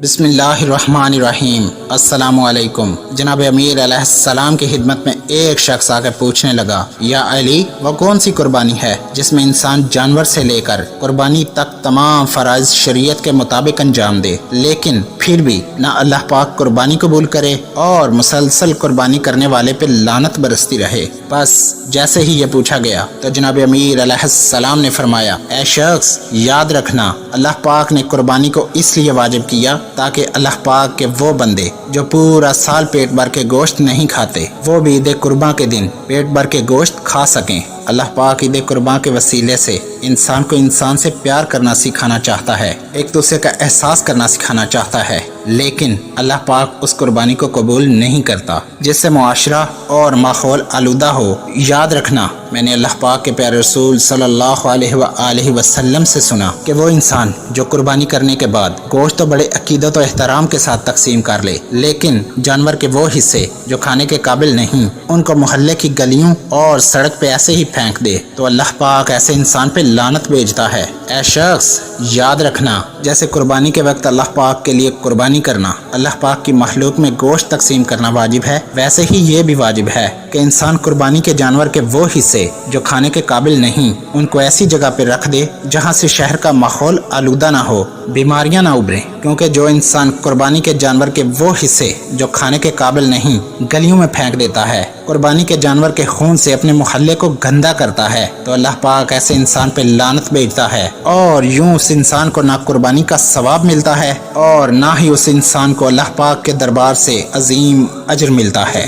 بسم اللہ الرحمن الرحیم۔ السلام علیکم۔ جناب امیر علیہ السلام کی خدمت میں ایک شخص آ کے پوچھنے لگا، یا علی، وہ کون سی قربانی ہے جس میں انسان جانور سے لے کر قربانی تک تمام فرائض شریعت کے مطابق انجام دے، لیکن پھر بھی نہ اللہ پاک قربانی قبول کرے اور مسلسل قربانی کرنے والے پہ لعنت برستی رہے؟ بس جیسے ہی یہ پوچھا گیا تو جناب امیر علیہ السلام نے فرمایا، اے شخص، یاد رکھنا، اللہ پاک نے قربانی کو اس لیے واجب کیا تاکہ اللہ پاک کے وہ بندے جو پورا سال پیٹ بھر کے گوشت نہیں کھاتے، وہ بھی عید قرباں کے دن پیٹ بھر کے گوشت کھا سکیں۔ اللہ پاک عید قرباں کے وسیلے سے انسان کو انسان سے پیار کرنا سکھانا چاہتا ہے، ایک دوسرے کا احساس کرنا سکھانا چاہتا ہے، لیکن اللہ پاک اس قربانی کو قبول نہیں کرتا جس سے معاشرہ اور ماحول آلودہ ہو۔ یاد رکھنا، میں نے اللہ پاک کے پیارے رسول صلی اللہ علیہ وآلہ وسلم سے سنا کہ وہ انسان جو قربانی کرنے کے بعد گوشت تو بڑے عقیدت و احترام کے ساتھ تقسیم کر لے، لیکن جانور کے وہ حصے جو کھانے کے قابل نہیں ان کو محلے کی گلیوں اور سڑک پہ ایسے ہی پھینک دے تو اللہ پاک ایسے انسان پہ لعنت بھیجتا ہے۔ اے شخص، یاد رکھنا، جیسے قربانی کے وقت اللہ پاک کے لیے قربانی کرنا، اللہ پاک کی مخلوق میں گوشت تقسیم کرنا واجب ہے، ویسے ہی یہ بھی واجب ہے کہ انسان قربانی کے جانور کے وہ حصے جو کھانے کے قابل نہیں ان کو ایسی جگہ پہ رکھ دے جہاں سے شہر کا ماحول آلودہ نہ ہو، بیماریاں نہ ابھریں، کیونکہ جو انسان قربانی کے جانور کے وہ حصے جو کھانے کے قابل نہیں گلیوں میں پھینک دیتا ہے، قربانی کے جانور کے خون سے اپنے محلے کو گندا کرتا ہے، تو اللہ پاک ایسے انسان پہ لعنت بھیجتا ہے، اور یوں اس انسان کو نہ قربانی کا ثواب ملتا ہے اور نہ ہی اس انسان کو اللہ پاک کے دربار سے عظیم اجر ملتا ہے۔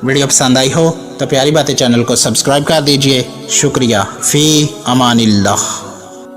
ویڈیو پسند آئی ہو تو پیاری باتیں چینل کو سبسکرائب کر دیجئے۔ شکریہ۔ فی امان اللہ۔